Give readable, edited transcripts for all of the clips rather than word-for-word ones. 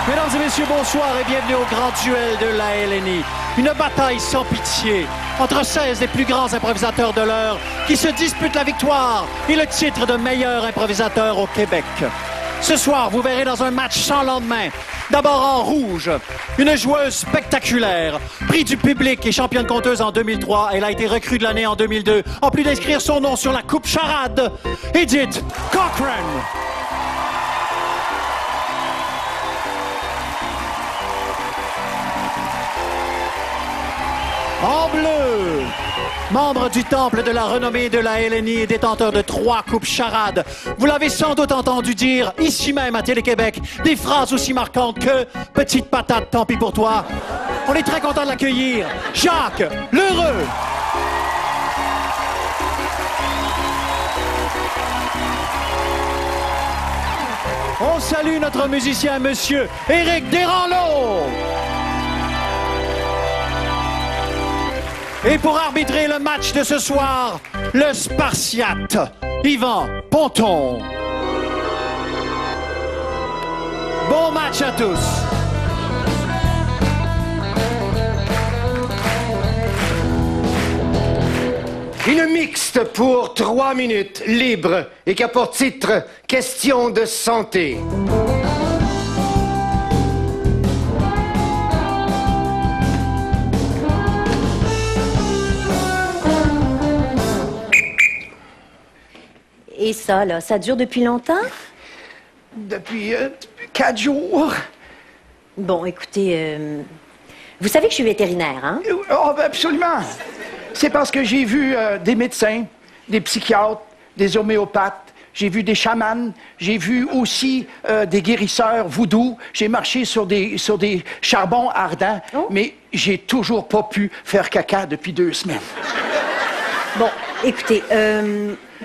Mesdames et messieurs, bonsoir et bienvenue au grand duel de la LNI. Une bataille sans pitié entre 16 des plus grands improvisateurs de l'heure qui se disputent la victoire et le titre de meilleur improvisateur au Québec. Ce soir, vous verrez dans un match sans lendemain, d'abord en rouge, une joueuse spectaculaire, prix du public et championne conteuse en 2003. Elle a été recrue de l'année en 2002, en plus d'inscrire son nom sur la Coupe Charade, Edith Cochrane. En bleu, membre du temple de la renommée de la LNI et détenteur de 3 coupes charades. Vous l'avez sans doute entendu dire, ici même à Télé-Québec, des phrases aussi marquantes que « Petite patate, tant pis pour toi ». On est très content de l'accueillir, Jacques L'Heureux. On salue notre musicien, monsieur Éric Desranleau. Et pour arbitrer le match de ce soir, le Spartiate, Yvan Ponton. Bon match à tous. Une mixte pour 3 minutes, libre, et qui a pour titre « Question de santé ». Et ça, là, ça dure depuis longtemps? Depuis 4 jours. Bon, écoutez, vous savez que je suis vétérinaire, hein? Oh, ben absolument. C'est parce que j'ai vu des médecins, des psychiatres, des homéopathes, j'ai vu des chamans, j'ai vu aussi des guérisseurs voodoo, j'ai marché sur des charbons ardents, mais j'ai toujours pas pu faire caca depuis 2 semaines. Bon, écoutez,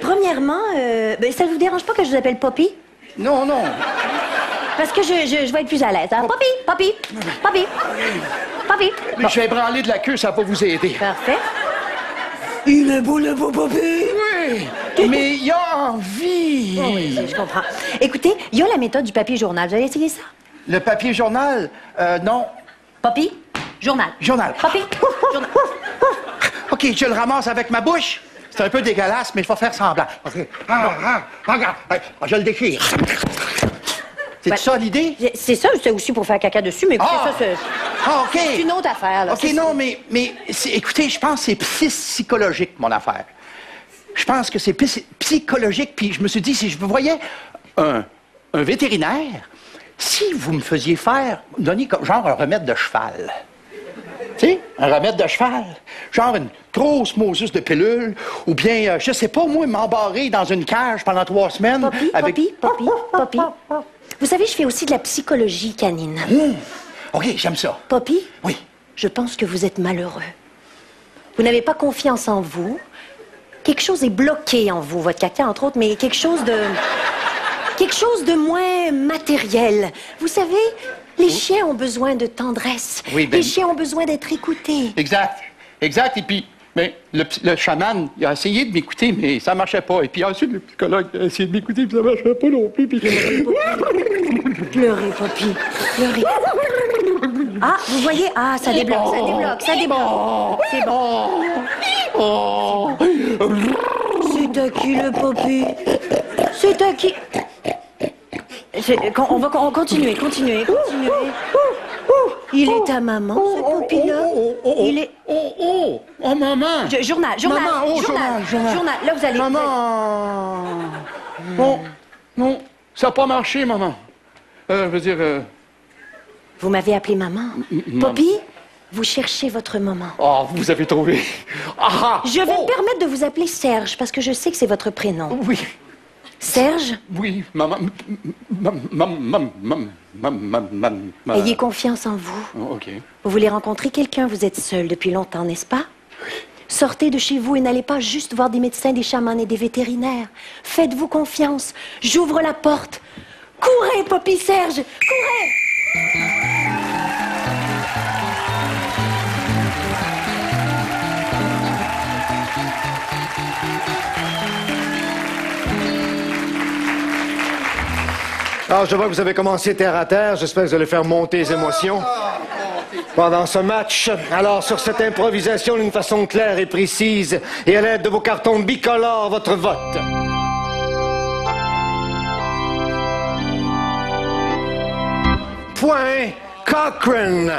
premièrement, ben, ça vous dérange pas que je vous appelle Poppy? Non, non. Parce que je vais être plus à l'aise. Hein? Poppy, Poppy, Poppy, Poppy. Mais Bon. je vais branler de la queue, ça va vous aider. Parfait. Il est beau, le beau Poppy. Oui, mais il a envie. Oh, oui, je comprends. Écoutez, il y a la méthode du papier journal. Vous allez essayer ça? Le papier journal, non. Poppy, journal. Journal. Poppy, journal. OK, je le ramasse avec ma bouche. C'est un peu dégueulasse, mais je vais faire semblant. OK. Regarde, je le déchire. C'est Ben, ça l'idée? C'est ça, c'est aussi pour faire caca dessus, mais écoutez, ça, c'est... OK. C'est une autre affaire, là. OK, C'est- non, mais écoutez, je pense que c'est psychologique, mon affaire. Je pense que c'est psychologique, puis je me suis dit, si je voyais un vétérinaire, si vous me faisiez faire, donner comme genre un remède de cheval. Tu sais, un remède de cheval. Genre une grosse mosus de pilule, ou bien, je sais pas, moi, m'embarrer dans une cage pendant 3 semaines. Poppy, avec... Poppy, Poppy, Poppy. Vous savez, je fais aussi de la psychologie canine. OK, j'aime ça. Poppy, Oui. je pense que vous êtes malheureux. Vous n'avez pas confiance en vous. Quelque chose est bloqué en vous, votre caca, entre autres, mais quelque chose de moins matériel. Vous savez, les chiens ont besoin de tendresse. Oui, ben- Les chiens ont besoin d'être écoutés. Exact. Exact. Et puis, mais le chaman, il a essayé de m'écouter, mais ça marchait pas. Et puis ensuite, le psychologue a essayé de m'écouter, puis ça marchait pas non plus. Puis... Pleurez, Poppy, pleurez. Ah, vous voyez? Ah, ça débloque, ça débloque, ça débloque. C'est bon. C'est à qui, le Poppy? C'est à qui? On va continuer. Il est à maman, ce Poppy-là. Il est... Oh, maman! Journal. Maman, Journal. Là, vous allez... Maman! Non, ça n'a pas marché, maman. Je veux dire... Vous m'avez appelé maman. Poppy, vous cherchez votre maman. Oh, vous avez trouvé. Ah! Je vais me permettre de vous appeler Serge, parce que je sais que c'est votre prénom. Oui, Serge, oui, maman. ayez confiance en vous. Oh, OK. Vous voulez rencontrer quelqu'un, vous êtes seul depuis longtemps, n'est-ce pas? Sortez de chez vous et n'allez pas juste voir des médecins, des chamans et des vétérinaires. Faites-vous confiance. J'ouvre la porte. Courez, Poppy Serge, courez! Alors, je vois que vous avez commencé terre à terre. J'espère que vous allez faire monter les émotions pendant ce match. Alors, sur cette improvisation d'une façon claire et précise, et à l'aide de vos cartons bicolores, votre vote. Point Cochrane.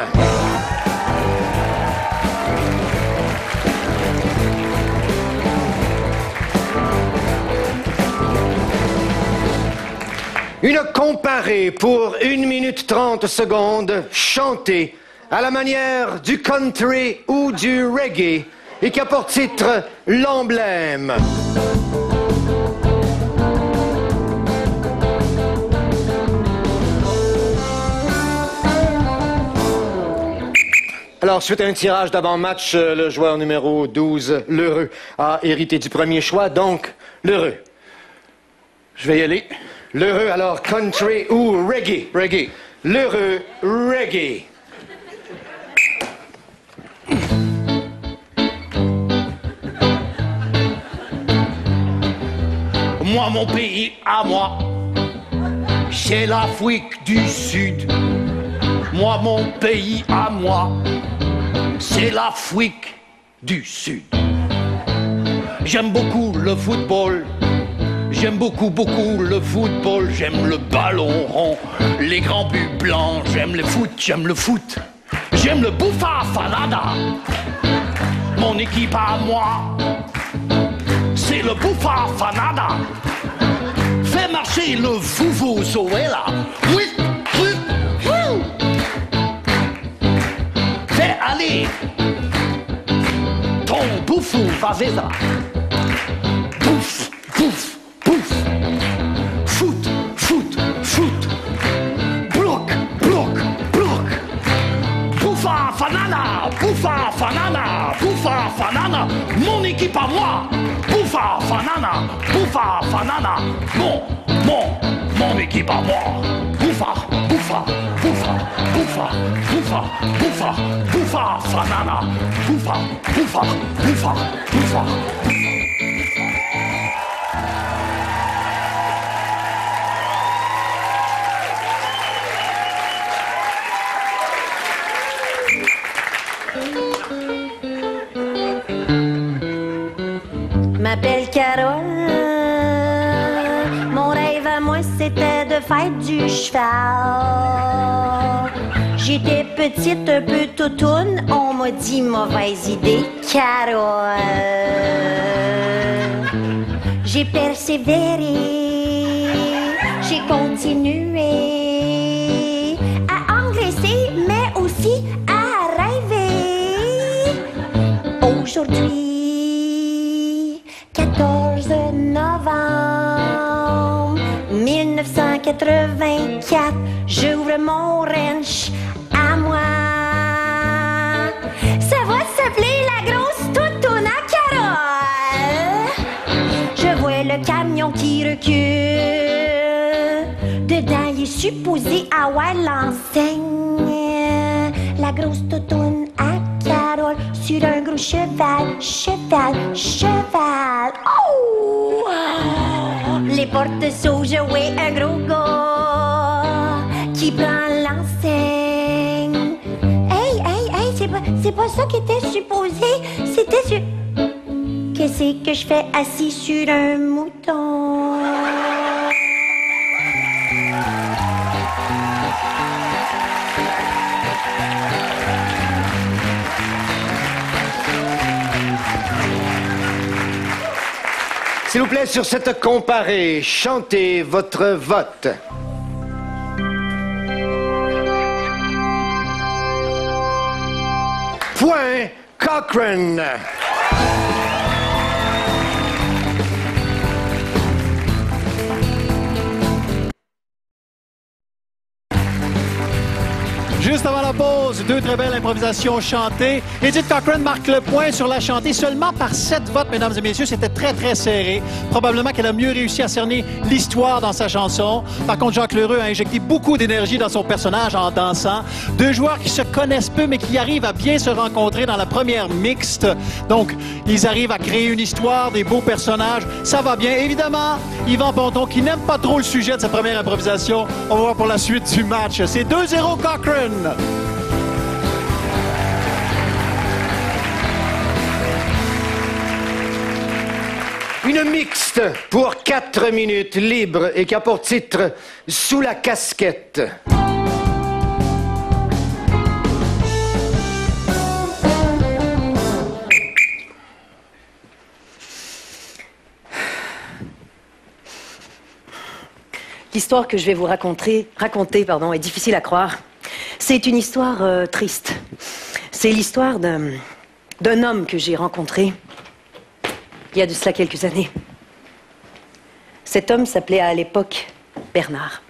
Une comparée pour 1 minute 30 secondes, chantée à la manière du country ou du reggae et qui a pour titre L'Emblème. Alors, suite à un tirage d'avant-match, le joueur numéro 12, Lheureux, a hérité du premier choix, donc Lheureux. Je vais y aller. Lheureux, alors, country ou reggae? Reggae. Lheureux, reggae. Moi, mon pays, à moi, c'est l'Afrique du Sud. Moi, mon pays, à moi, c'est l'Afrique du Sud. J'aime beaucoup le football. J'aime beaucoup, beaucoup le football. J'aime le ballon rond, les grands buts blancs. J'aime le foot, j'aime le foot. J'aime le Boufa Fanada. Mon équipe à moi, c'est le Boufa Fanada. Fais marcher le Vuvuzela. Oui, oui, oui. Fais aller ton Boufou Fazeza. Bouf, bouf, bouf. Foot, foot, foot. Bloc, bloc, bloc. Bouffa Fanana, Bouffa Fanana, Bouffa Fanana. Mon équipe à moi. Bouffa Fanana, Bouffa Fanana. Mon équipe à moi. Bouffa, Bouffa, Bouffa, Bouffa, Bouffa, Bouffa, Bouffa Fanana. Bouffa, Bouffa, Bouffa, Bouffa. M'appelle Carole. Mon rêve à moi, c'était de faire du cheval. J'étais petite, un peu toutoune. On m'a dit mauvaise idée, Carole. J'ai persévéré. J'ai continué à engraisser, mais aussi à rêver. Aujourd'hui, 14 novembre 1984, j'ouvre mon ranch à moi. Ça va s'appeler la grosse toutoune à Carole. Je vois le camion qui recule. Dedans, il est supposé avoir l'enseigne. La grosse toutoune à Carole sur un gros cheval, cheval, cheval. Oh! Les portes s'ouvrent, je vois un gros gars qui prend l'enseigne. Hey, hey, hey, c'est pas ça qui était supposé. C'était sur... Qu'est-ce que je fais assis sur un mouton? S'il vous plaît, sur cette comparée, chantez votre vote. Point Cochrane. Juste avant la pause, 2 très belles improvisations chantées. Edith Cochrane marque le point sur la chantée seulement par 7 votes, mesdames et messieurs. C'était très, très serré. Probablement qu'elle a mieux réussi à cerner l'histoire dans sa chanson. Par contre, Jacques Lheureux a injecté beaucoup d'énergie dans son personnage en dansant. 2 joueurs qui se connaissent peu, mais qui arrivent à bien se rencontrer dans la première mixte. Donc, ils arrivent à créer une histoire, des beaux personnages. Ça va bien. Évidemment, Yvan Ponton, qui n'aime pas trop le sujet de sa première improvisation. On va voir pour la suite du match. C'est 2-0 Cochrane. Une mixte pour 4 minutes libre et qui a pour titre « Sous la casquette ». L'histoire que je vais vous raconter est difficile à croire. C'est une histoire triste. C'est l'histoire d'un homme que j'ai rencontré il y a de cela quelques années. Cet homme s'appelait à l'époque Bernard.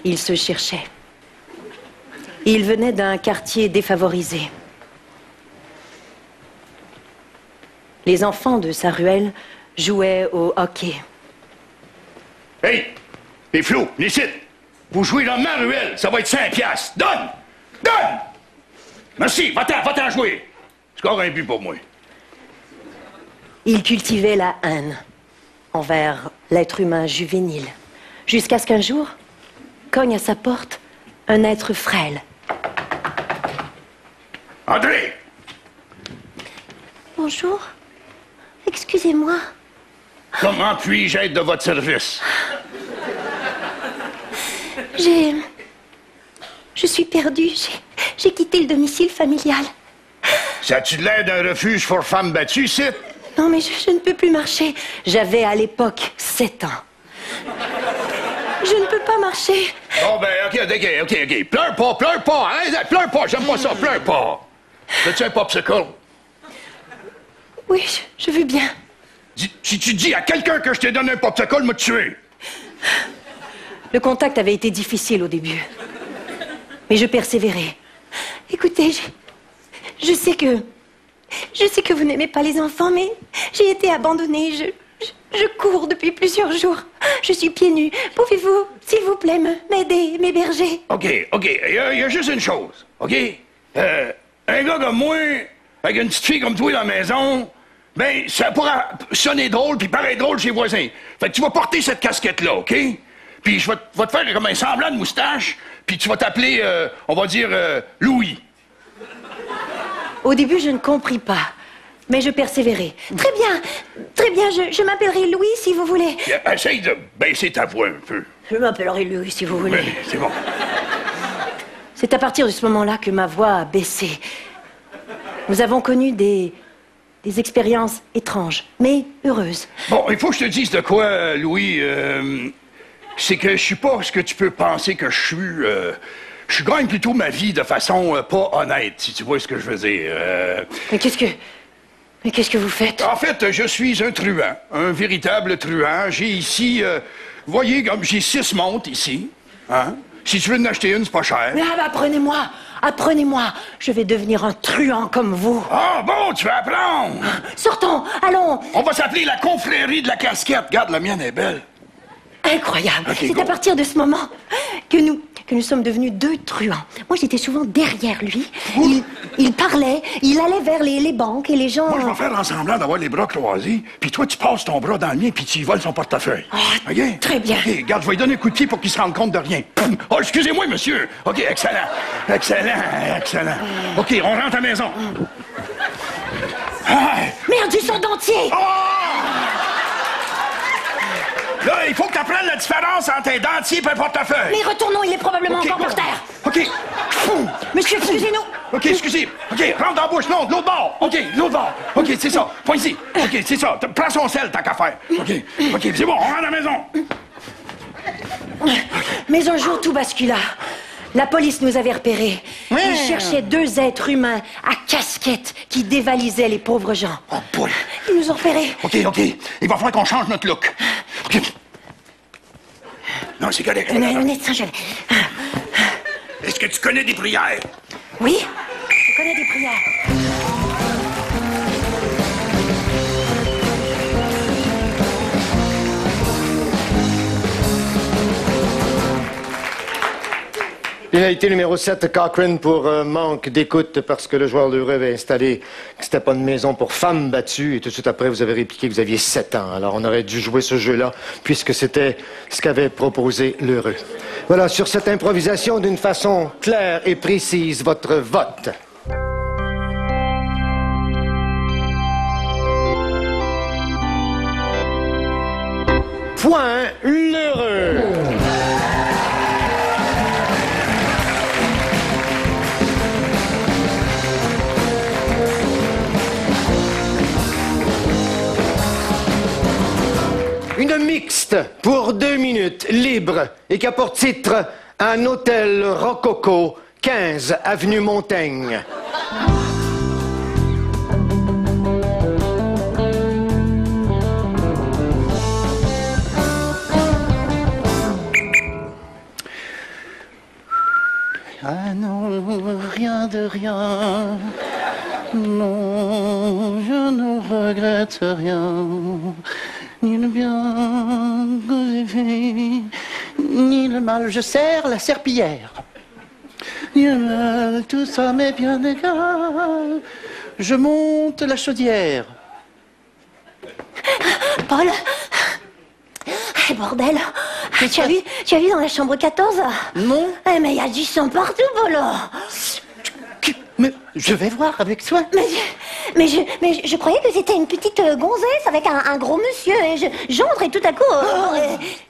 Il se cherchait. Il venait d'un quartier défavorisé. Les enfants de sa ruelle jouaient au hockey. Hey! Les flots, les sites! Vous jouez dans ma ruelle, ça va être 5 piastres. Donne! Donne! Merci, va-t'en jouer. Score un but pour moi. Il cultivait la haine envers l'être humain juvénile, jusqu'à ce qu'un jour, cogne à sa porte un être frêle. André! Bonjour. Excusez-moi. Comment puis-je être de votre service? Je suis perdue. J'ai quitté le domicile familial. Ça a-tu l'air d'un refuge pour femmes battues, c'est? Non, mais je ne peux plus marcher. J'avais à l'époque 7 ans. Je ne peux pas marcher. Bon, ben, OK. Pleure pas, hein? Pleure pas, j'aime pas ça, pleure pas. Veux-tu un popsicle? Oui, je veux bien. Si tu dis à quelqu'un que je t'ai donné un popsicle, me tuer. Le contact avait été difficile au début. Mais je persévérais. Écoutez, je sais que vous n'aimez pas les enfants, mais j'ai été abandonnée. Je cours depuis plusieurs jours. Je suis pieds nus. Pouvez-vous, s'il vous plaît, m'aider, m'héberger? OK. Il y a juste une chose, OK? Un gars comme moi, avec une petite fille comme toi dans la maison, ben, ça pourra sonner drôle puis paraître drôle chez les voisins. Fait que tu vas porter cette casquette-là, OK? Puis je vais te faire comme un semblant de moustache, puis tu vas t'appeler, on va dire, Louis. Au début, je ne compris pas, mais je persévérais. Très bien, je m'appellerai Louis si vous voulez. Essaye de baisser ta voix un peu. Je m'appellerai Louis si vous voulez. Oui, c'est bon. C'est à partir de ce moment-là que ma voix a baissé. Nous avons connu des expériences étranges, mais heureuses. Bon, il faut que je te dise de quoi, Louis. C'est que je suis pas ce que tu peux penser que je suis. Je gagne plutôt ma vie de façon pas honnête, si tu vois ce que je veux dire. Mais qu'est-ce que vous faites? En fait, je suis un truand, un véritable truand. J'ai ici, vous voyez, comme j'ai 6 montres ici, hein? Si tu veux en acheter une, c'est pas cher. Mais apprenez-moi. Je vais devenir un truand comme vous. Ah bon, tu vas apprendre. Sortons, allons. On va s'appeler la confrérie de la casquette. Regarde, la mienne est belle. Incroyable. Okay, c'est go. À partir de ce moment que nous sommes devenus 2 truands. Moi, j'étais souvent derrière lui. Il parlait, il allait vers les banques et les gens... Moi, je vais faire en semblant d'avoir les bras croisés, puis toi, tu passes ton bras dans le mien, puis tu y voles son portefeuille. Ah, OK? très bien. OK, regarde, je vais lui donner un coup de pied pour qu'il se rende compte de rien. Oh, excusez-moi, monsieur. OK, excellent. OK, on rentre à la maison. Merde, du son dentier! Là, il faut que tu apprennes la différence entre un dentier et un portefeuille. Mais retournons, il est probablement OK, encore go. par terre. OK. Monsieur, excusez-nous. OK, excusez. OK, rentre dans la bouche. Non, de l'autre bord. OK, de l'autre bord. OK, c'est ça. Point ici. OK, c'est ça. Prends son sel, tant qu'à faire. OK, c'est bon, on rentre à la maison. Mais un jour, tout bascula. La police nous avait repérés. Ils cherchaient 2 êtres humains à casquette qui dévalisaient les pauvres gens. Oh boy. Ils nous ont repérés. OK. Il va falloir qu'on change notre look. OK. Non, c'est correct. Un instant, je vais... Est-ce que tu connais des prières? Oui, je connais des prières. Pénalité numéro 7, Cochrane pour manque d'écoute parce que le joueur Lheureux avait installé que c'était pas une maison pour femmes battues et tout de suite après vous avez répliqué que vous aviez 7 ans. Alors on aurait dû jouer ce jeu-là puisque c'était ce qu'avait proposé Lheureux. Voilà, sur cette improvisation d'une façon claire et précise, votre vote. Point Lheureux. Une mixte pour 2 minutes, libre, et qui a pour titre Un hôtel rococo, 15 avenue Montaigne. Ah non, rien de rien. Non, je ne regrette rien. Ni le bien que j'ai fait, ni le mal. Je serre la serpillière. Ni le mal, tout ça m'est bien égal. Je monte la chaudière. Paul. Ah, bordel. Ah, tu as vu dans la chambre 14? Non. Eh, mais il y a du sang partout, Polo. Mais je vais voir avec toi. Mais je croyais que c'était une petite gonzesse avec un gros monsieur. Et j'entre et tout à coup...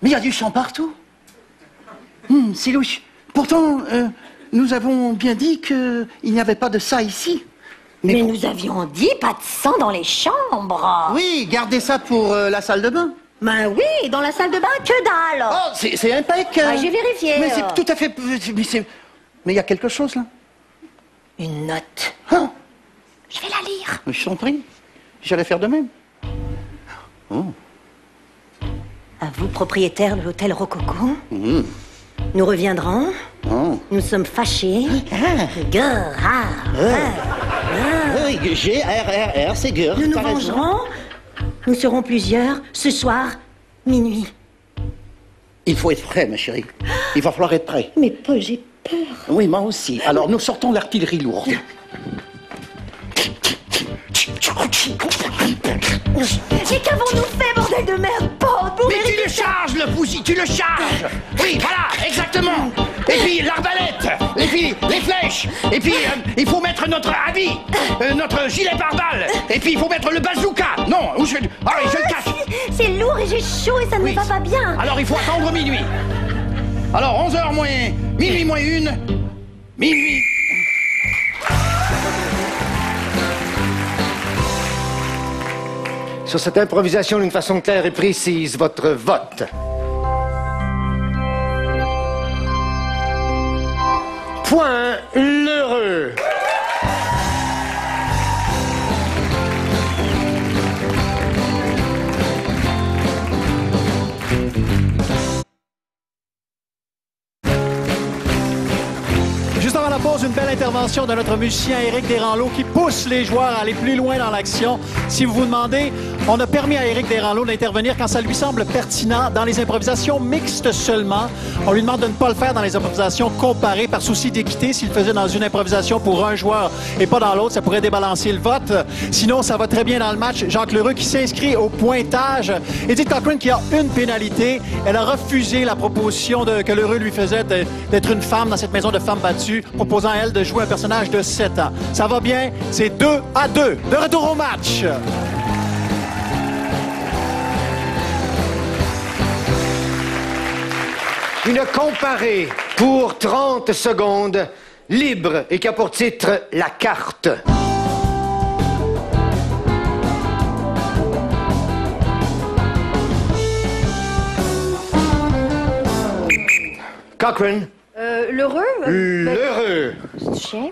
Mais il y a du sang partout. C'est louche. Pourtant, nous avons bien dit qu'il n'y avait pas de ça ici. Mais nous avions dit pas de sang dans les chambres. Oui, gardez ça pour la salle de bain. Ben oui, dans la salle de bain, que dalle. Oh, c'est impec. J'ai vérifié. Mais c'est tout à fait... Mais il y a quelque chose, là. Une note. Hein? Je vais la lire. Je t'en prie. J'allais faire de même. Oh. À vous, propriétaire de l'hôtel Rococo. Nous reviendrons. Oh. Nous sommes fâchés. Oui, G-R-R-R, c'est Geur. Nous nous vengerons. Nous serons plusieurs ce soir, minuit. Il faut être prêt, ma chérie. Il va falloir être prêt. Mais Paul, j'ai peur. Oui, moi aussi. Alors, nous sortons l'artillerie lourde. Mais qu'avons-nous fait, bordel de merde, Paul? Mais tu le charges, le fusil, tu le charges. Oui, voilà, exactement. Et puis l'arbalète, et puis les flèches. Et puis il faut mettre notre habit, notre gilet pare-balles. Et puis il faut mettre le bazooka. Non, où je le cache. C'est lourd et j'ai chaud et ça ne me va pas bien. Alors il faut attendre minuit. Alors 11h moins, minuit moins 1, minuit. Sur cette improvisation d'une façon claire et précise, votre vote. Point Lheureux. Juste avant la pause, une belle intervention de notre musicien Éric Desranleau qui pousse les joueurs à aller plus loin dans l'action. Si vous vous demandez, on a permis à Éric Desranleau d'intervenir quand ça lui semble pertinent dans les improvisations mixtes seulement. On lui demande de ne pas le faire dans les improvisations comparées par souci d'équité. S'il le faisait dans une improvisation pour un joueur et pas dans l'autre, ça pourrait débalancer le vote. Sinon, ça va très bien dans le match. Jacques Lheureux qui s'inscrit au pointage. Edith Cochrane qui a une pénalité. Elle a refusé la proposition que Lheureux lui faisait d'être une femme dans cette maison de femmes battues, proposant à elle de jouer un personnage de 7 ans. Ça va bien, c'est 2-2. De retour au match. Une comparée pour 30 secondes, libre et qui a pour titre La carte. Cochrane. Lheureux? Lheureux. C'est chien.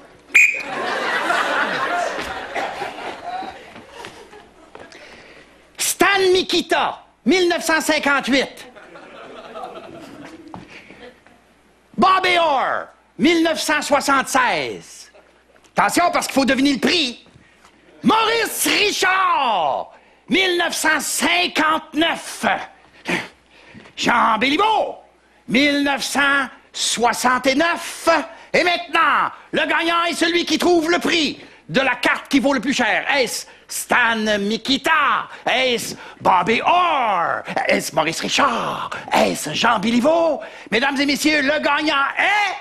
Stan Mikita, 1958. Bobby Orr, 1976. Attention, parce qu'il faut deviner le prix. Maurice Richard, 1959. Jean Béliveau, 1969. Et maintenant, le gagnant est celui qui trouve le prix de la carte qui vaut le plus cher. Est-ce Stan Mikita? Est-ce Bobby Orr? Est-ce Maurice Richard? Est-ce Jean Béliveau? Mesdames et messieurs, le gagnant est...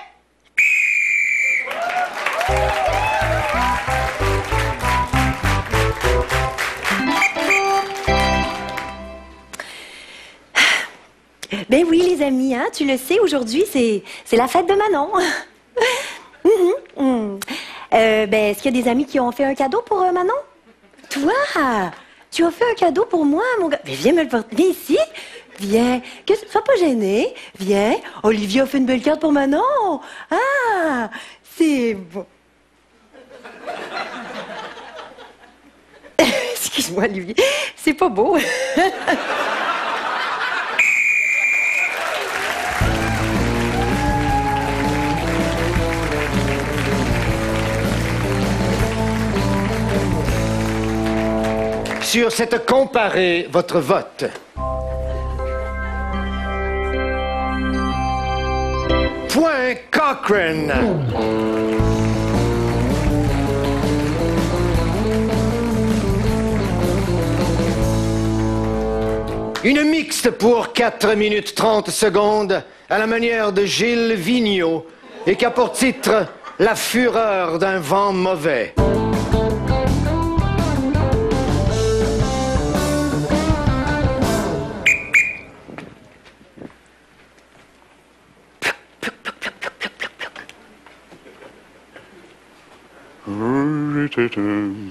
Ben oui, les amis, hein, tu le sais, aujourd'hui, c'est la fête de Manon. Ben, est-ce qu'il y a des amis qui ont fait un cadeau pour Manon? Toi, tu as fait un cadeau pour moi, mon gars. Mais viens me le porter. Viens ici. Viens. Sois pas gêné. Viens. Olivia a fait une belle carte pour Manon. Ah, c'est beau. Excuse-moi, Olivier. C'est pas beau. Sur cette comparée, votre vote. Point Cochrane. Une mixte pour 4 minutes 30 secondes à la manière de Gilles Vigneault et qui a pour titre La fureur d'un vent mauvais.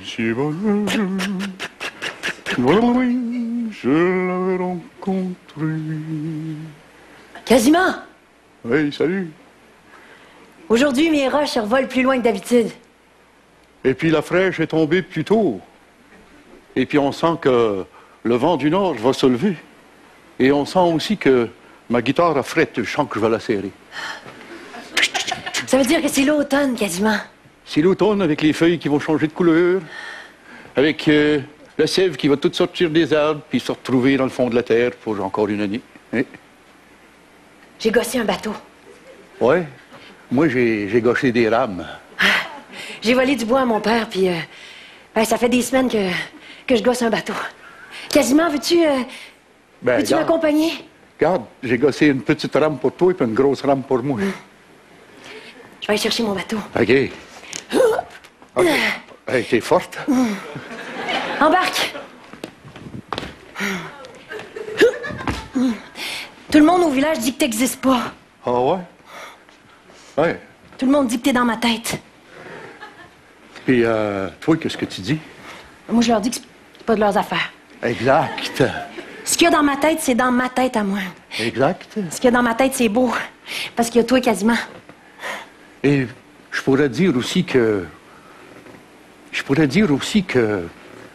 Si bon, je l'avais rencontré. Quasiment. Oui, salut. Aujourd'hui, mes roches revolent plus loin que d'habitude. Et puis la fraîche est tombée plus tôt. Et puis on sent que le vent du nord va se lever. Et on sent aussi que ma guitare a frette, je sens que je vais la serrer. Ça veut dire que c'est l'automne, quasiment. C'est l'automne avec les feuilles qui vont changer de couleur, avec la sève qui va toute sortir des arbres puis se retrouver dans le fond de la terre pour encore une année. Hein? J'ai gossé un bateau. Ouais. Moi, j'ai gauché des rames. J'ai volé du bois à mon père, puis ça fait des semaines que je gosse un bateau. Quasiment, veux-tu Regarde, m'accompagner? Regarde, j'ai gossé une petite rame pour toi et puis une grosse rame pour moi. Je vais aller chercher mon bateau. OK. OK. Hey, t'es forte. Embarque! Tout le monde au village dit que t'existes pas. Ah ouais? Ouais. Tout le monde dit que t'es dans ma tête. Puis, toi, qu'est-ce que tu dis? Moi, je leur dis que c'est pas de leurs affaires. Exact. Ce qu'il y a dans ma tête, c'est dans ma tête à moi. Exact. Ce qu'il y a dans ma tête, c'est beau. Parce qu'il y a toi quasiment. Et je pourrais dire aussi que...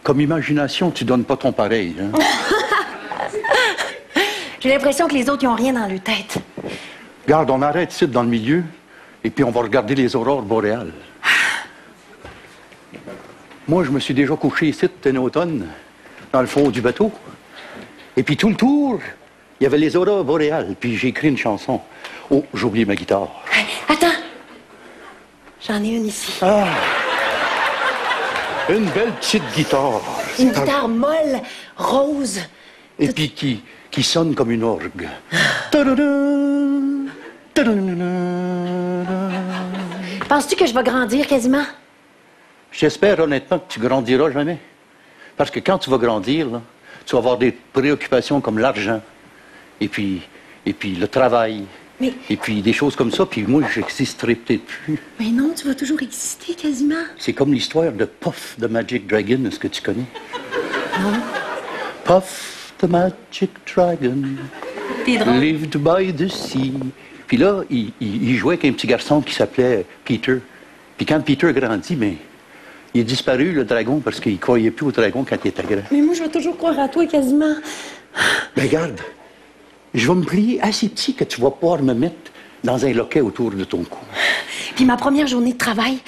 comme imagination, tu donnes pas ton pareil. Hein? J'ai l'impression que les autres, ils ont rien dans leur tête. Regarde, on arrête ici dans le milieu, et puis on va regarder les aurores boréales. Moi, je me suis déjà couché ici, en automne, dans le fond du bateau. Et puis tout le tour, il y avait les aurores boréales. Puis j'ai écrit une chanson. Oh, j'ai oublié ma guitare. Attends! J'en ai une ici. Ah! Une belle petite guitare. Une guitare molle, rose. Et puis qui sonne comme une orgue. Penses-tu que je vais grandir quasiment? J'espère honnêtement que tu grandiras jamais. Parce que quand tu vas grandir, là, tu vas avoir des préoccupations comme l'argent, et puis le travail, Mais... et puis des choses comme ça, puis moi, j'existerai peut-être plus. Mais non, tu vas toujours exister quasiment. C'est comme l'histoire de Puff the Magic Dragon, est-ce que tu connais? Non. Puff the Magic Dragon T'es drôle. lived by the sea. Puis là, il jouait avec un petit garçon qui s'appelait Peter. Puis quand Peter grandit, mais il est disparu, le dragon, parce qu'il ne croyait plus au dragon quand il était grand. Mais moi, je vais toujours croire à toi quasiment. Ben regarde, je vais me plier assez petit que tu vas pouvoir me mettre dans un loquet autour de ton cou. Puis ma première journée de travail...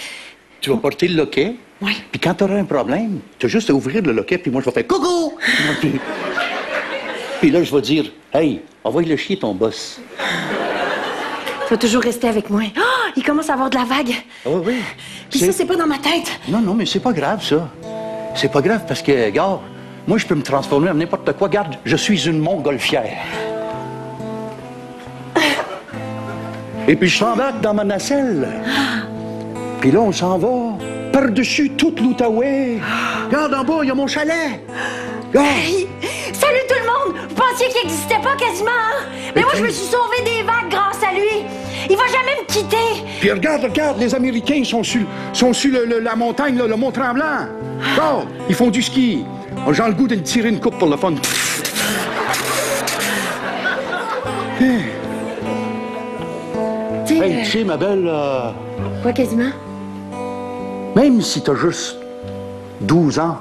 Tu vas porter le loquet. Oui. Puis quand tu auras un problème, tu as juste à ouvrir le loquet, puis moi, je vais faire coucou! Puis là, je vais dire, hey, envoie le chier ton boss. Tu vas toujours rester avec moi. Ah, il commence à avoir de la vague. Ah oui, oui. Puis ça, c'est pas dans ma tête. Non, non, mais c'est pas grave, ça. C'est pas grave parce que, regarde, moi, je peux me transformer en n'importe quoi. Regarde, je suis une montgolfière. Et puis, je s'embarque dans ma nacelle. Puis là, on s'en va par-dessus toute l'Outaouais. Regarde, en bas, il y a mon chalet. Regarde. Hey, salut tout le monde! Vous pensiez qu'il n'existait pas quasiment, hein? Mais moi, je me suis sauvé des vagues grâce à lui. Il va jamais me quitter. Puis regarde, les Américains sont sur la montagne, là, le Mont-Tremblant. Regarde, ils font du ski. J'ai le goût de tirer une coupe pour le fun. Hey, tu sais, ma belle... Quoi, quasiment? Même si t'as juste 12 ans,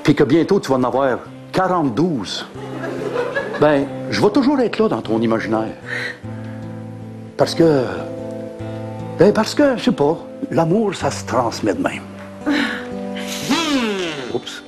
puis que bientôt tu vas en avoir 42, ben, je vais toujours être là dans ton imaginaire. Parce que, je sais pas, l'amour, ça se transmet de même. Oups.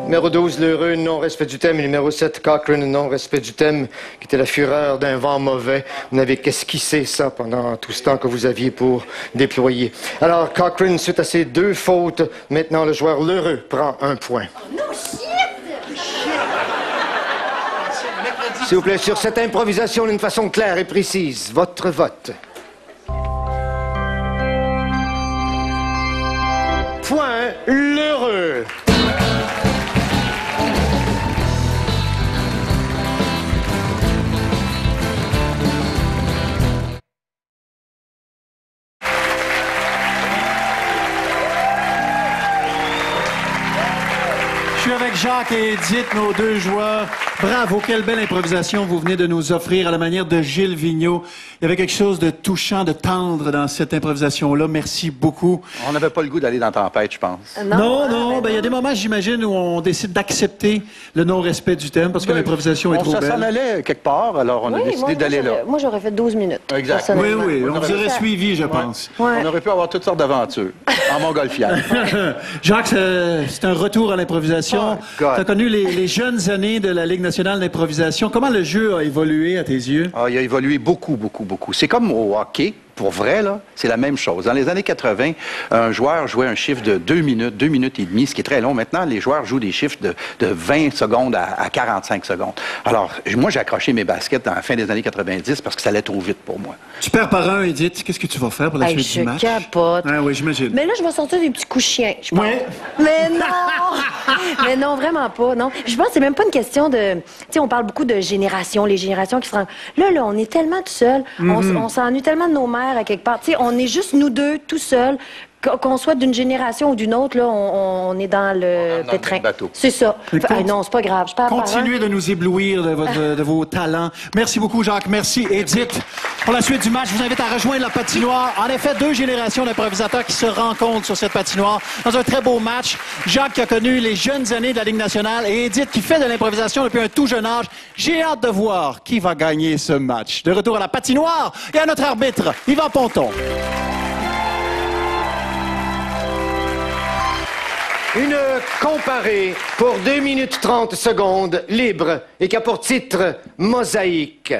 Numéro 12, l'heureux, non-respect du thème. Et numéro 7, Cochrane, non-respect du thème, qui était la fureur d'un vent mauvais. Vous n'avez qu'esquissé ça pendant tout ce temps que vous aviez pour déployer. Alors, Cochrane, suite à ces 2 fautes, maintenant le joueur l'heureux prend 1 point. No shit! S'il vous plaît, sur cette improvisation d'une façon claire et précise, votre vote. Point l'heureux. Je suis avec Jacques et Edith, nos 2 joueurs. Bravo, quelle belle improvisation vous venez de nous offrir à la manière de Gilles Vigneault. Il y avait quelque chose de touchant, de tendre dans cette improvisation-là. Merci beaucoup. On n'avait pas le goût d'aller dans Tempête, je pense. Non, ben il y a des moments, j'imagine, où on décide d'accepter le non-respect du thème parce que l'improvisation est trop belle. On s'en allait quelque part, alors on a décidé d'aller là. Moi, j'aurais fait 12 minutes. Exact. Oui, on vous aurait suivi, je pense. Ouais. On aurait pu avoir toutes sortes d'aventures en montgolfière. Jacques, c'est un retour à l'improvisation. Oh, God. Tu as connu les jeunes années de la Ligue nationale d'improvisation. Comment le jeu a évolué à tes yeux? Ah, il a évolué beaucoup. C'est comme au hockey, pour vrai, là, c'est la même chose. Dans les années 80, un joueur jouait un chiffre de 2 minutes et demie, ce qui est très long. Maintenant, les joueurs jouent des chiffres de 20 secondes à 45 secondes. Alors, moi, j'ai accroché mes baskets à la fin des années 90 parce que ça allait trop vite pour moi. Tu perds par 1, Edith. Qu'est-ce que tu vas faire pour la suite du match? Je capote. Ah, oui, j'imagine. Mais là, je vais sortir des petits coups chiens, je pense. Ouais. Mais non! Mais non, vraiment pas, non. Je pense que c'est même pas une question de... Tu sais, on parle beaucoup de générations, les générations qui se rendent... Là, on est tellement tout seuls. On s'ennuie tellement de nos mères à quelque part. Tu sais, on est juste nous 2, tout seuls. Qu'on soit d'une génération ou d'une autre, là, on est dans le pétrin. C'est ça. Non, c'est pas grave. Je parle Continuez de nous éblouir de vos talents. Merci beaucoup, Jacques. Merci, Edith. Pour la suite du match, je vous invite à rejoindre la patinoire. En effet, 2 générations d'improvisateurs qui se rencontrent sur cette patinoire dans un très beau match. Jacques qui a connu les jeunes années de la Ligue nationale et Edith qui fait de l'improvisation depuis un tout jeune âge. J'ai hâte de voir qui va gagner ce match. De retour à la patinoire et à notre arbitre, Yvan Ponton. Une comparée pour 2 minutes 30 secondes, libre, et qui a pour titre Mosaïque.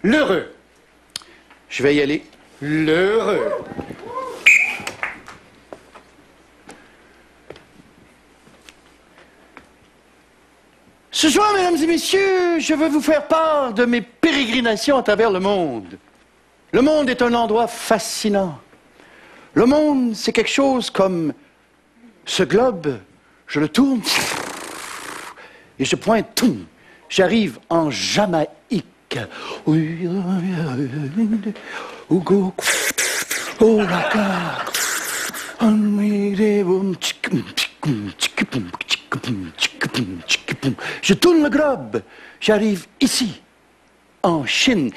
L'heureux. Je vais y aller. L'heureux. Ce soir, mesdames et messieurs, je veux vous faire part de mes pérégrinations à travers le monde. Le monde est un endroit fascinant. Le monde, c'est quelque chose comme ce globe. Je le tourne et je pointe. J'arrive en Jamaïque. Je tourne le globe. J'arrive ici. en Chine.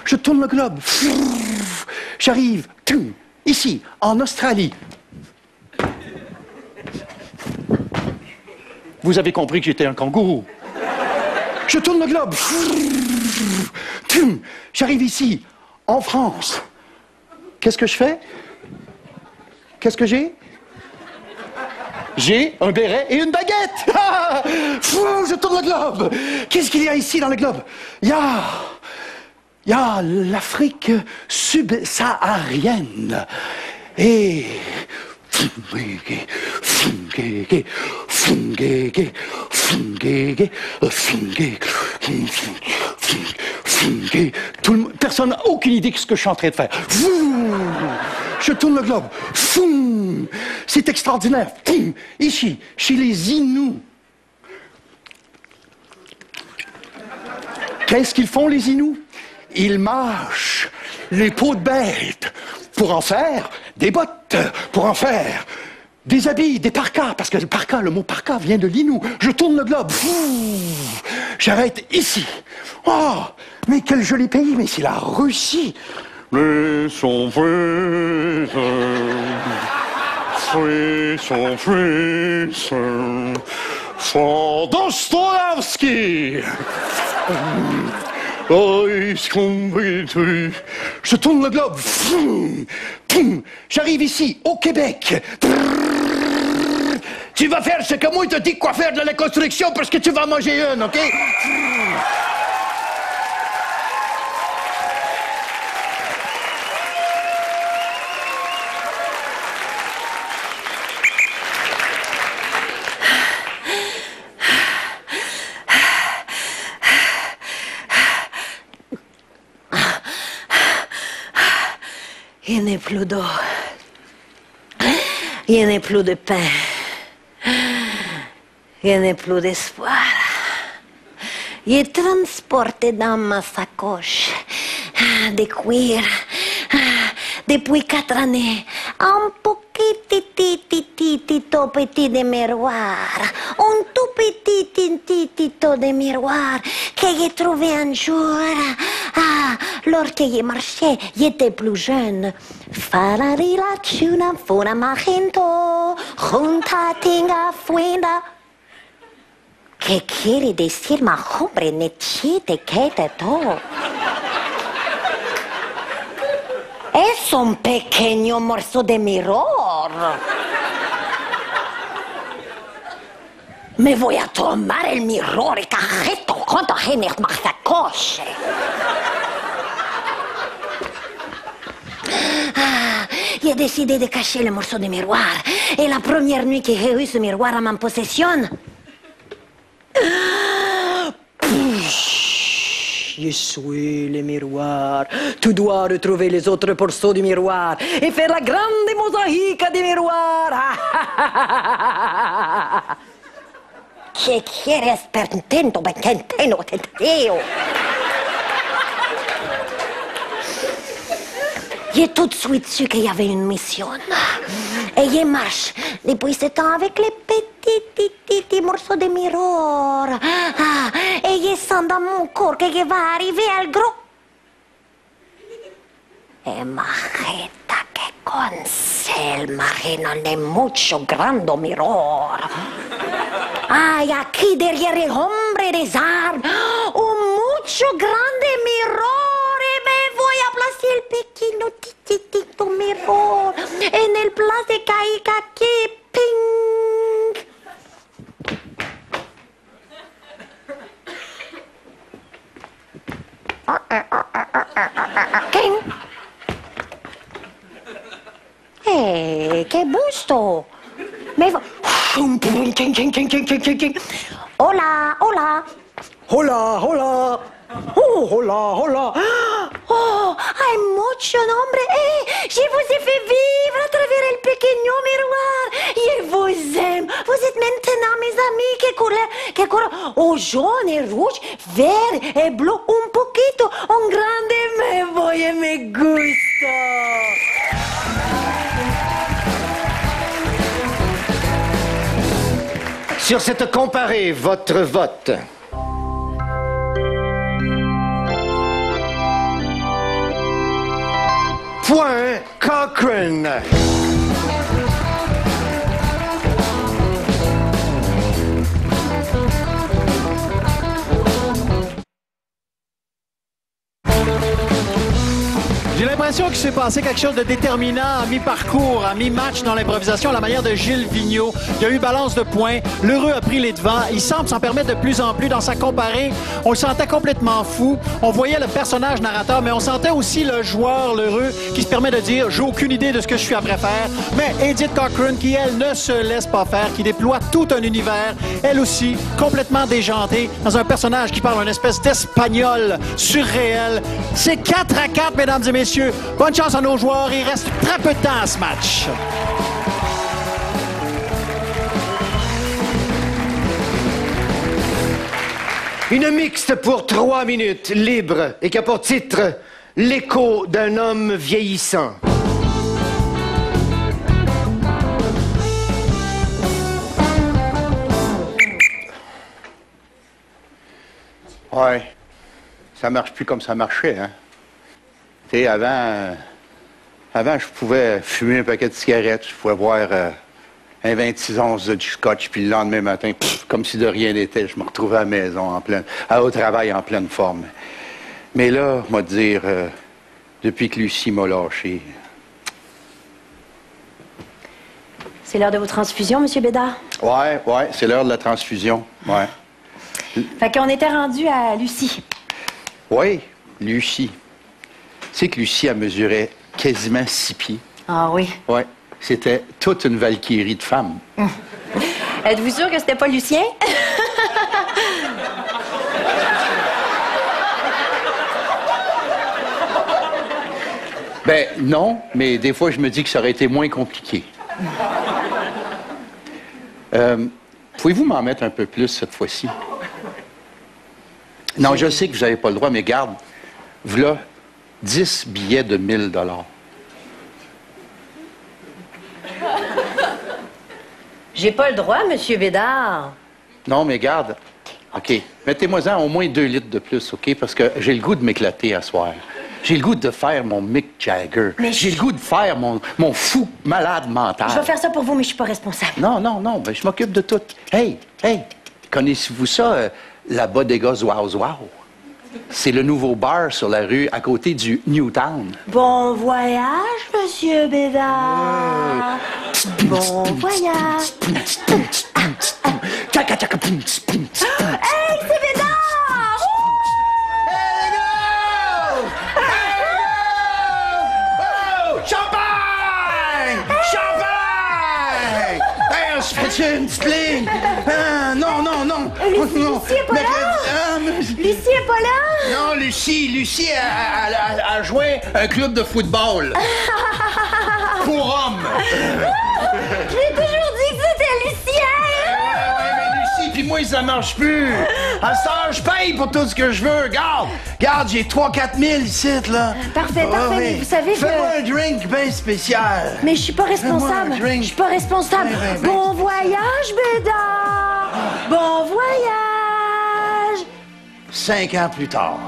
Je tourne le globe. J'arrive ici, en Australie. Vous avez compris que j'étais un kangourou. Je tourne le globe. J'arrive ici, en France. Qu'est-ce que je fais? Qu'est-ce que j'ai? J'ai un béret et une baguette. Je tourne le globe. Qu'est-ce qu'il y a ici dans le globe? Il y a l'Afrique subsaharienne. Et... Personne n'a aucune idée de ce que je suis en train de faire. Je tourne le globe. C'est extraordinaire. Ici, chez les Inuits. Qu'est-ce qu'ils font, les Inuits? Ils mâchent les peaux de bêtes pour en faire des bottes, pour en faire des habits, des parkas, parce que le mot parka vient de l'Inou. Je tourne le globe. J'arrête ici. Oh, mais quel joli pays, mais c'est la Russie. Mais son fils, son fils, Dostoïevski. Je tourne le globe. J'arrive ici, au Québec. Tu vas faire ce que moi je te dis quoi faire de la construction parce que tu vas manger une, OK? Il n'est plus d'eau. Il n'est plus de pain. Il n'est plus d'espoir. Il est transporté dans ma sacoche de cuir depuis 4 années. Un petit de miroir. Un tout petit de miroir que j'ai trouvé un jour. Lorsque j'ai marché, j'étais plus jeune. Farari la tuna funa magento, junta tinga fuenda. ¿Qué quiere decir, ma hombre? Necesite que te todo. Es un pequeño morso de mirror. Me voy a tomar el mirror y cajeto cuando genes más sacoche. J'ai décidé de cacher le morceau de miroir. Et la première nuit que j'ai eu ce miroir à ma possession, je suis le miroir. Tu dois retrouver les autres morceaux du miroir et faire la grande mosaïque des miroirs. ¿Qué quieres, pertento, bequenteno, tenteo? J'ai tout de suite su qu'il y avait une mission. Et je marche depuis ce temps avec les petits morceaux de miroir. Et je sens dans mon corps que je vais arriver al gros. Imagina que con el marino de mucho grande miroir. Ay, aquí derrière el hombre des arbres, un mucho grande miroir. Voy a placer el pequeño titito miroir en el plazo de caiga aquí, ping. ¿Quién? ¡Qué gusto! Hola, hola. Hola, hola. Oh, hola, hola. Oh, hay mucho nombre. Je vous ai fait vivre à travers le pequeño miroir. Je vous aime. Vous êtes maintenant mes amis. Que couleur? Oh, jaune et rouge, vert et bleu. Un poquito, un grande. Me voy, me gusta. Sur cette comparée, votre vote. Point Cochrane. J'ai l'impression qu'il s'est passé quelque chose de déterminant à mi-parcours, à mi-match dans l'improvisation, à la manière de Gilles Vigneault. Il y a eu balance de points. L'heureux a pris les devants. Il semble s'en permettre de plus en plus dans sa comparée. On le sentait complètement fou. On voyait le personnage narrateur, mais on sentait aussi le joueur, l'heureux, qui se permet de dire « j'ai aucune idée de ce que je suis après faire ». Mais Edith Cochrane, qui, elle, ne se laisse pas faire, qui déploie tout un univers, elle aussi, complètement déjantée, dans un personnage qui parle une espèce d'espagnol surréel. C'est 4-4, mesdames et messieurs. Bonne chance à nos joueurs. Il reste très peu de temps à ce match. Une mixte pour 3 minutes, libre, et qui a pour titre « L'écho d'un homme vieillissant ». Ouais. Ça marche plus comme ça marchait, hein. Tu sais, avant, je pouvais fumer un paquet de cigarettes, je pouvais boire un 26 onces de scotch, puis le lendemain matin, comme si de rien n'était, je me retrouvais à la maison, au travail, en pleine forme. Mais là, on va te dire, depuis que Lucie m'a lâché... C'est l'heure de vos transfusions, Monsieur Bédard? Ouais, c'est l'heure de la transfusion, ouais. Fait qu'on était rendu à Lucie. Oui, Lucie. Tu sais que Lucie, elle mesurait quasiment 6 pieds. Ah oui. Oui, c'était toute une valkyrie de femme. Êtes-vous sûr que c'était pas Lucien? Ben non, mais des fois, je me dis que ça aurait été moins compliqué. Pouvez-vous m'en mettre un peu plus cette fois-ci? Non, je sais que vous n'avez pas le droit, mais garde, voilà 10 billets de 1000 $. J'ai pas le droit, Monsieur Bédard. Non, mais garde. OK. Mettez-moi-en au moins 2 litres de plus, OK? Parce que j'ai le goût de m'éclater à soir. J'ai le goût de faire mon Mick Jagger. J'ai le goût de faire mon fou malade mental. Je vais faire ça pour vous, mais je suis pas responsable. Non, ben, je m'occupe de tout. Hey! Connaissez-vous ça, la Bodega Wow? C'est le nouveau bar sur la rue à côté du Newtown. Bon voyage, Monsieur Bédard. Bon voyage. Hey, c'est Bédard! Champagne! Hey, on se fait une petite ligne? Non. Lucie est pas là? Lucie est pas là? Non, Lucie, a joué un club de football. Pour hommes. Je l'ai toujours dit que c'était Lucien! Mais Lucie, puis moi, ça marche plus. À ce temps, je paye pour tout ce que je veux. Regarde, j'ai 3-4 000 ici, là. Parfait, mais vous savez que... Fais-moi un drink bien spécial. Mais je suis pas responsable. Fais-moi un drink. Je suis pas responsable. Ben. Bon voyage, Bédard! Bon voyage! 5 ans plus tard.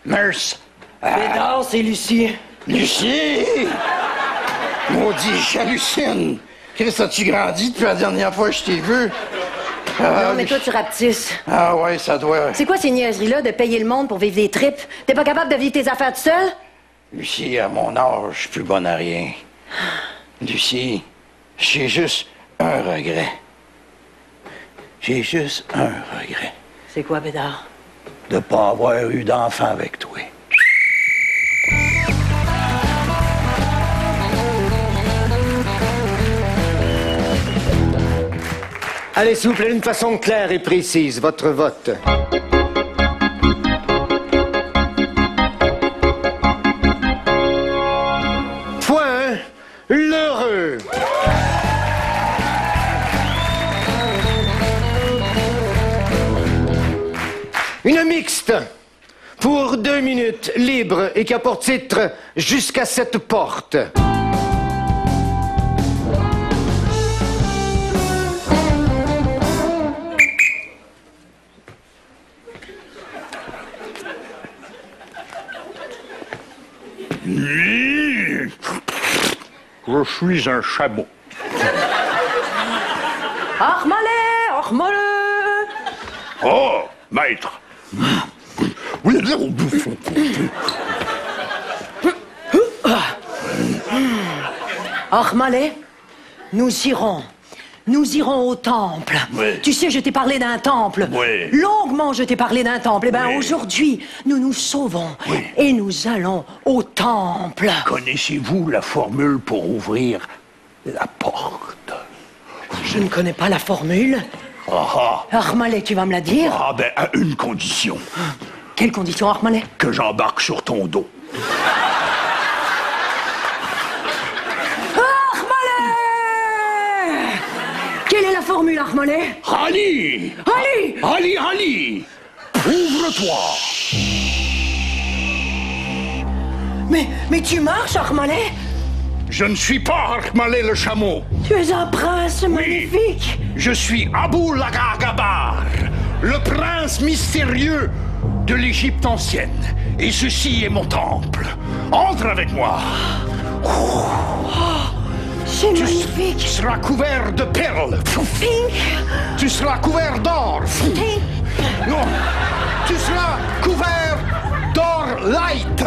Nurse. Bédard, c'est Lucie. Lucie! Maudit, j'hallucine. Chris, as-tu grandi depuis la dernière fois que je t'ai vu? Non, mais toi, tu rapetisses. Ah ouais, ça doit... C'est quoi ces niaiseries-là de payer le monde pour vivre des tripes? T'es pas capable de vivre tes affaires tout seul? Lucie, à mon âge, je suis plus bonne à rien. Lucie, j'ai juste un regret. J'ai juste un regret. C'est quoi, Bédard? De pas avoir eu d'enfant avec toi. Allez, s'il vous plaît, d'une façon claire et précise, votre vote. Point l'heureux. Une mixte pour 2 minutes, libre, et qui a pour titre « Jusqu'à cette porte ». Je suis un chameau. Armalé! Oh, maître. Armalé, nous irons au temple. Oui. Tu sais, je t'ai parlé d'un temple. Oui. Longuement, je t'ai parlé d'un temple. Eh bien, Oui. aujourd'hui, nous nous sauvons. Oui. Et nous allons au temple. Connaissez-vous la formule pour ouvrir la porte? Je ne connais pas la formule. Armalé, tu vas me la dire? Ah ben, à une condition. Quelle condition, Armalé? Que j'embarque sur ton dos. Armalé! Quelle est la formule, Armalé? Ali! Ali! Ali, Ali! Ouvre-toi! Mais tu marches, Armalé? Je ne suis pas Armalé le chameau. Tu es un prince magnifique. Je suis Abou Lagargabar, le prince mystérieux de l'Égypte ancienne. Et ceci est mon temple. Entre avec moi. C'est Tu magnifique. seras couvert de perles. Pink, Tu seras couvert d'or. pink. Non. Tu seras couvert d'or light.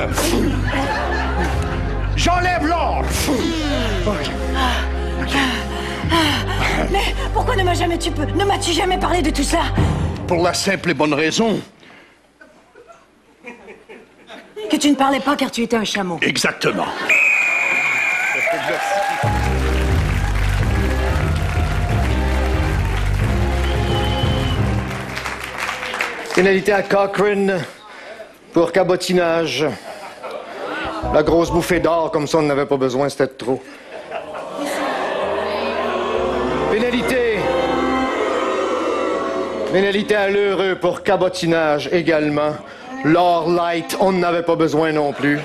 J'enlève l'or. Mais pourquoi ne m'as-tu jamais parlé de tout cela? Pour la simple et bonne raison. Que tu ne parlais pas car tu étais un chameau. Exactement. Pénalité à Cochrane pour cabotinage. La grosse bouffée d'or, comme ça, on n'avait pas besoin, c'était de trop. Pénalité. Pénalité à l'heureux pour cabotinage également. L'or light, on n'avait pas besoin non plus.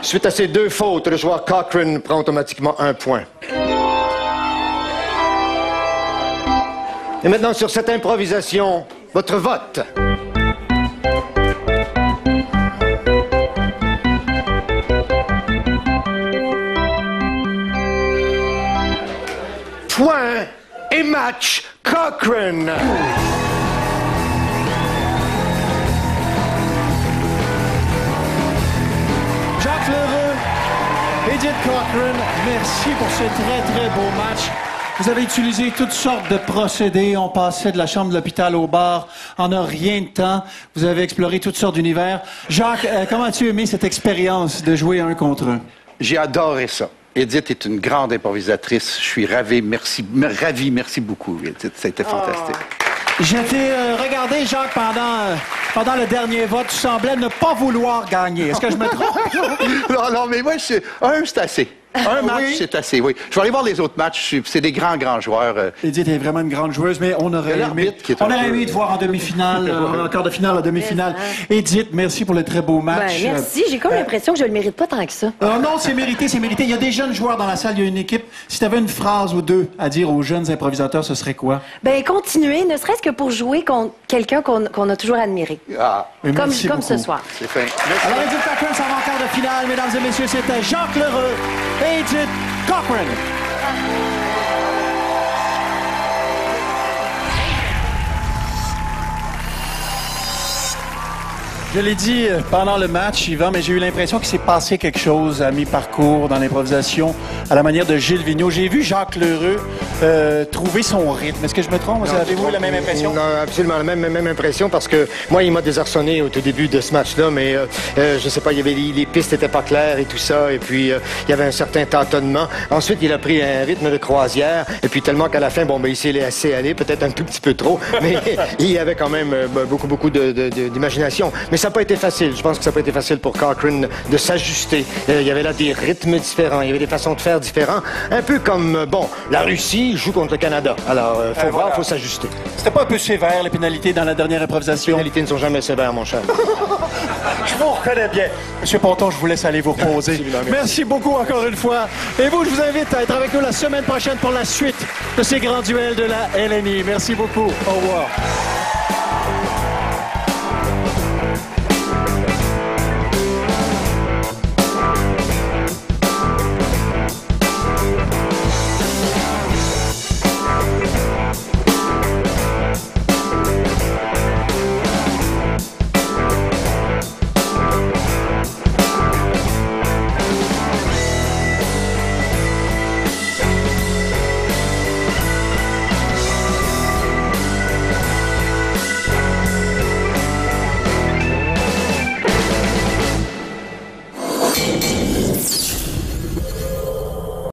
Suite à ces deux fautes, le joueur Cochrane prend automatiquement un point. Et maintenant, sur cette improvisation, votre vote. Point et match Cochrane. Jacques Lheureux, Edith Cochrane, merci pour ce très, très beau match. Vous avez utilisé toutes sortes de procédés. On passait de la chambre de l'hôpital au bar en a rien de temps. Vous avez exploré toutes sortes d'univers. Jacques, comment as-tu aimé cette expérience de jouer un contre un? J'ai adoré ça. Edith est une grande improvisatrice. Je suis ravi. Merci beaucoup, Edith. Ça a été fantastique. Je t'ai regardé, Jacques, pendant le dernier vote. Tu semblais ne pas vouloir gagner. Est-ce que je me trompe? Non, mais moi, c'est assez. Un match, Oui. c'est assez, oui. Je vais aller voir les autres matchs. C'est des grands joueurs. Edith est vraiment une grande joueuse, mais on aurait Il y a aimé, l'arbitre qui est un peu- te voir en demi-finale, en quart de finale, en demi-finale. Edith, merci pour le très beau match. Ben, merci. J'ai comme l'impression que je le mérite pas tant que ça. Non, c'est mérité, c'est mérité. Il y a des jeunes joueurs dans la salle, il y a une équipe. Si tu avais une phrase ou deux à dire aux jeunes improvisateurs, ce serait quoi? Ben, continuez, ne serait-ce que pour jouer contre quelqu'un qu'on a toujours admiré. Ah, Comme Merci ce beaucoup. soir. c'est fin. Alors, Edith Cochrane s'en va en quart de finale. Mesdames et messieurs, c'était Jacques Lheureux et Edith Cochrane. Je l'ai dit pendant le match, Yvan, mais j'ai eu l'impression qu'il s'est passé quelque chose à mi-parcours dans l'improvisation, à la manière de Gilles Vigneault. J'ai vu Jacques Lheureux trouver son rythme. Est-ce que je me trompe? Avez-vous la même impression? Non, absolument la même impression parce que moi, il m'a désarçonné au tout début de ce match-là, mais je sais pas, il y avait les pistes n'étaient pas claires et tout ça, et puis il y avait un certain tâtonnement. Ensuite, il a pris un rythme de croisière, et puis tellement qu'à la fin, bon, ben, il s'est laissé aller, peut-être un tout petit peu trop, mais il y avait quand même beaucoup d'imagination. Mais ça n'a pas été facile. Je pense que ça n'a pas été facile pour Cochrane de s'ajuster. Il y avait là des rythmes différents, il y avait des façons de faire différents. Un peu comme, la Russie joue contre le Canada. Alors, faut voir, faut s'ajuster. C'était pas un peu sévère, les pénalités, dans la dernière Les improvisation? pénalités ne sont jamais sévères, mon cher. Je vous reconnais bien. Monsieur Ponton, je vous laisse aller vous reposer. Absolument, Merci beaucoup encore une fois. Et vous, je vous invite à être avec nous la semaine prochaine pour la suite de ces grands duels de la LNI. Merci beaucoup. Au revoir.